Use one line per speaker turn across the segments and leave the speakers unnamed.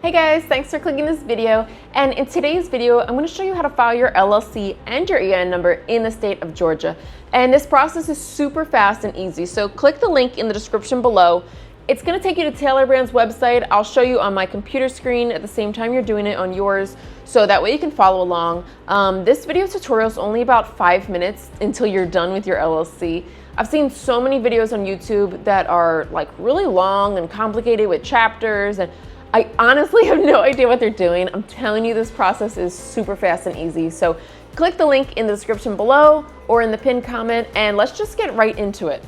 Hey guys, thanks for clicking this video. And in today's video, I'm going to show you how to file your LLC and your EIN number in the state of Georgia. And this process is super fast and easy. So click the link in the description below. It's going to take you to 𝗤𝙀𝙀𝗀𝐻𝑡's website. I'll show you on my computer screen at the same time you're doing it on yours, so that way you can follow along. This video tutorial is only about 5 minutes until you're done with your LLC. I've seen so many videos on YouTube that are like really long and complicated with chapters, and I honestly have no idea what they're doing. I'm telling you, this process is super fast and easy. So click the link in the description below or in the pinned comment, and let's just get right into it.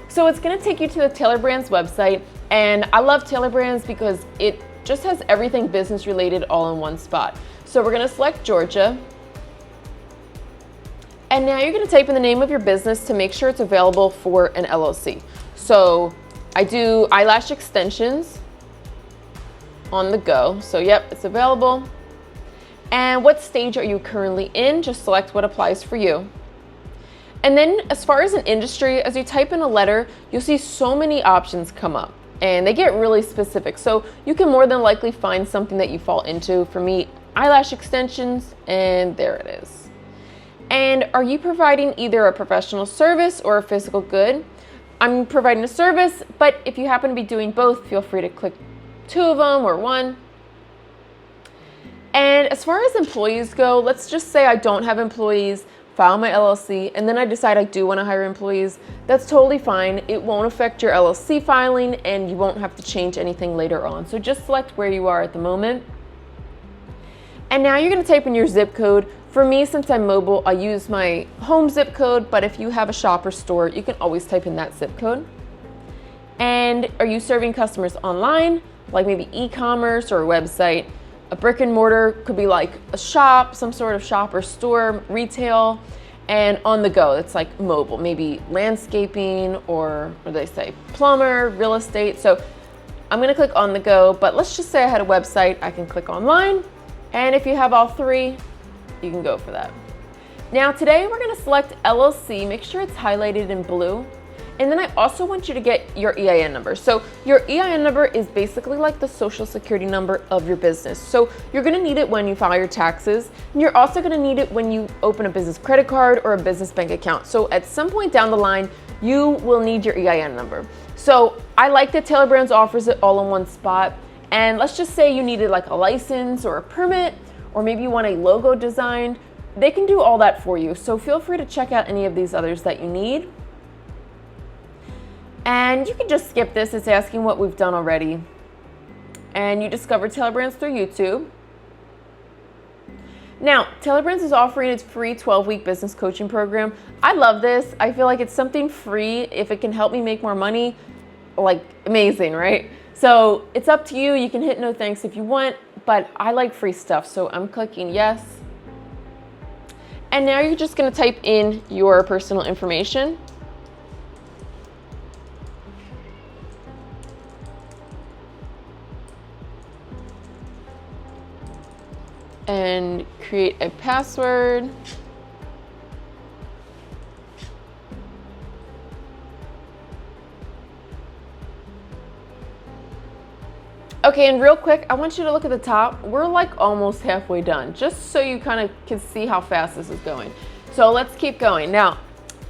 So it's gonna take you to the 𝗤𝙀𝙀𝙀𝗀 website, and I love 𝗤𝙀𝙀𝙀𝙀 because it just has everything business related all in one spot. So we're gonna select Georgia. And now you're gonna type in the name of your business to make sure it's available for an LLC. So I do eyelash extensions on the go. So yep, it's available. And what stage are you currently in? Just select what applies for you. And then as far as an industry, as you type in a letter, you'll see so many options come up and they get really specific. So you can more than likely find something that you fall into. For me, eyelash extensions, and there it is. And are you providing either a professional service or a physical good? I'm providing a service, but if you happen to be doing both, feel free to click 2 of them or 1. And as far as employees go, let's just say I don't have employees, file my LLC, and then I decide I do want to hire employees. That's totally fine. It won't affect your LLC filing, and you won't have to change anything later on. So just select where you are at the moment. And now you're going to type in your zip code. For me, since I'm mobile, I use my home zip code, but if you have a shop or store, you can always type in that zip code. And are you serving customers online, like maybe e-commerce or a website? A brick and mortar could be like a shop, some sort of shop or store, retail, and on the go, it's like mobile, maybe landscaping, or what do they say, plumber, real estate. So I'm gonna click on the go, but let's just say I had a website, I can click online. And if you have all 3, you can go for that. Now today we're gonna select LLC, make sure it's highlighted in blue. And then I also want you to get your EIN number. So your EIN number is basically like the social security number of your business. So you're gonna need it when you file your taxes, and you're also gonna need it when you open a business credit card or a business bank account. So at some point down the line, you will need your EIN number. So I like that 𝗤𝙀𝙀𝙀𝙀 offers it all in one spot. And let's just say you needed like a license or a permit, or maybe you want a logo designed. They can do all that for you. So feel free to check out any of these others that you need. And you can just skip this, it's asking what we've done already. And you discovered 𝗤𝙀𝙀𝙀𝙀 through YouTube. Now, 𝗤𝙀𝙀𝙀𝙀 is offering its free 12-week business coaching program. I love this. I feel like it's something free. If it can help me make more money, like amazing, right? So it's up to you. You can hit no thanks if you want, but I like free stuff, so I'm clicking yes. And now you're just gonna type in your personal information. And create a password. Okay, and real quick, I want you to look at the top. We're like almost halfway done, just so you kind of can see how fast this is going. So let's keep going. Now,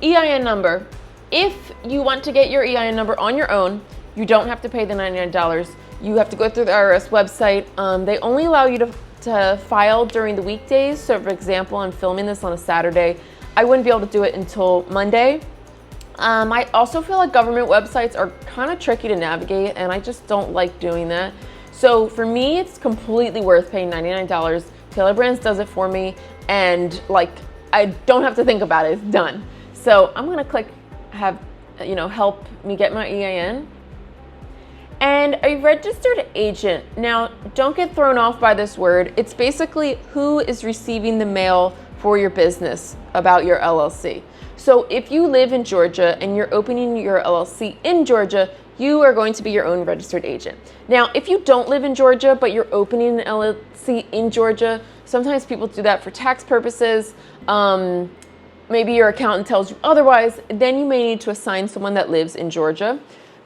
EIN number. If you want to get your EIN number on your own, you don't have to pay the $99. You have to go through the IRS website. They only allow you to file during the weekdays. So for example, I'm filming this on a Saturday. I wouldn't be able to do it until Monday. I also feel like government websites are kind of tricky to navigate, and I just don't like doing that. So for me, it's completely worth paying $99. 𝗤𝙀𝙀𝙀𝙀 does it for me, and like I don't have to think about it, it's done. So I'm gonna click have, help me get my EIN. And a registered agent. Now, don't get thrown off by this word. It's basically who is receiving the mail for your business about your LLC. So if you live in Georgia and you're opening your LLC in Georgia, you are going to be your own registered agent. Now, if you don't live in Georgia, but you're opening an LLC in Georgia, sometimes people do that for tax purposes. Maybe your accountant tells you otherwise, then you may need to assign someone that lives in Georgia.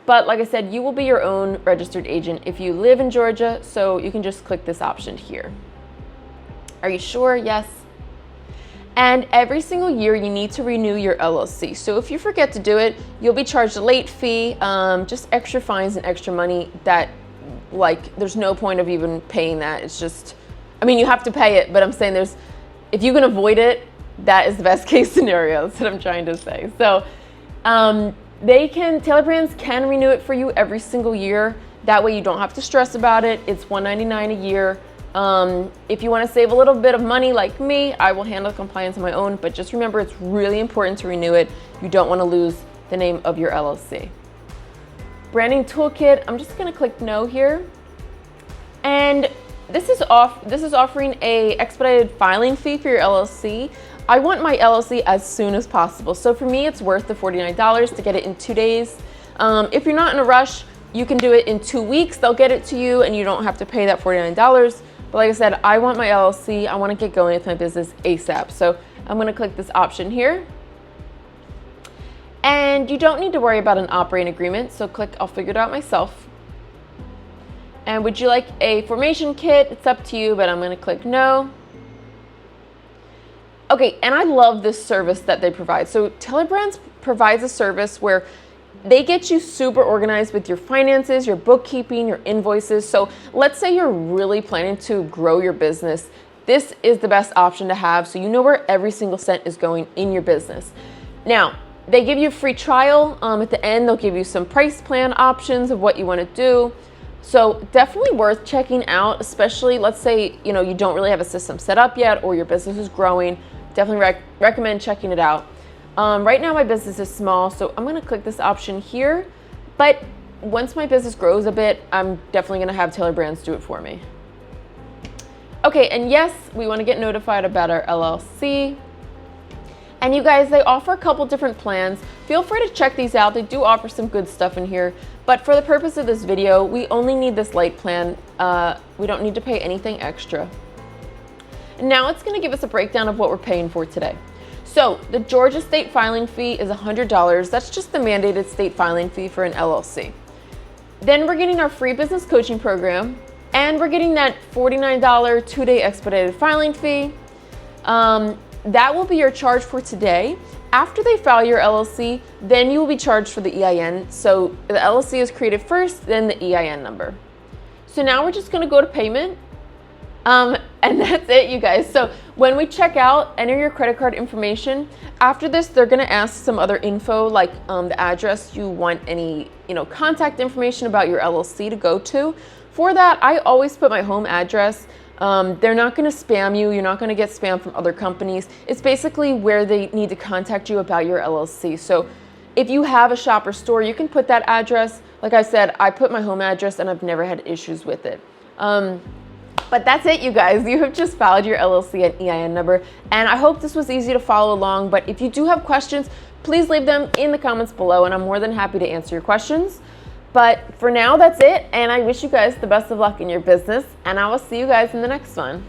But like I said, you will be your own registered agent if you live in Georgia, so you can just click this option here. Are you sure? Yes. And every single year you need to renew your LLC. So if you forget to do it, you'll be charged a late fee, just extra fines and extra money that, like, there's no point of even paying that. It's just, I mean, you have to pay it, but I'm saying if you can avoid it, that is the best case scenario. That's what I'm trying to say. So Tailor Brands can renew it for you every single year. That way you don't have to stress about it. It's $199 a year. If you want to save a little bit of money like me, I will handle compliance on my own, but just remember it's really important to renew it. You don't want to lose the name of your LLC. Branding toolkit, I'm just going to click no here. And this is offering a expedited filing fee for your LLC. I want my LLC as soon as possible. So for me, it's worth the $49 to get it in 2 days. If you're not in a rush, you can do it in 2 weeks. They'll get it to you and you don't have to pay that $49. But like I said, I want my LLC. I want to get going with my business ASAP. So I'm going to click this option here. And you don't need to worry about an operating agreement. So click, I'll figure it out myself. And would you like a formation kit? It's up to you, but I'm going to click no. Okay, and I love this service that they provide. So Tailor Brands provides a service where they get you super organized with your finances, your bookkeeping, your invoices. So let's say you're really planning to grow your business. This is the best option to have, so you know where every single cent is going in your business. Now, they give you a free trial. At the end, they'll give you some price plan options of what you want to do. So definitely worth checking out, especially let's say, you know, you don't really have a system set up yet or your business is growing. Definitely recommend checking it out. Right now my business is small, so I'm gonna click this option here. But once my business grows a bit, I'm definitely gonna have Tailor Brands do it for me. Okay, and yes, we wanna get notified about our LLC. And you guys, they offer a couple different plans. Feel free to check these out. They do offer some good stuff in here. But for the purpose of this video, we only need this light plan. We don't need to pay anything extra. And now it's going to give us a breakdown of what we're paying for today. So the Georgia state filing fee is $100. That's just the mandated state filing fee for an LLC. Then we're getting our free business coaching program, and we're getting that $49 2-day expedited filing fee. That will be your charge for today. After they file your LLC, then you will be charged for the EIN. So the LLC is created first, then the EIN number. So now we're just going to go to payment. And that's it, you guys. So when we check out, enter your credit card information. After this, they're going to ask some other info, like the address you want, any contact information about your LLC to go to. For that, I always put my home address. They're not going to spam you. You're not going to get spam from other companies. It's basically where they need to contact you about your LLC. So if you have a shop or store, you can put that address. Like I said, I put my home address and I've never had issues with it. But that's it, you guys. You have just filed your LLC and EIN number. And I hope this was easy to follow along. But if you do have questions, please leave them in the comments below and I'm more than happy to answer your questions. But for now, that's it. And I wish you guys the best of luck in your business. And I will see you guys in the next one.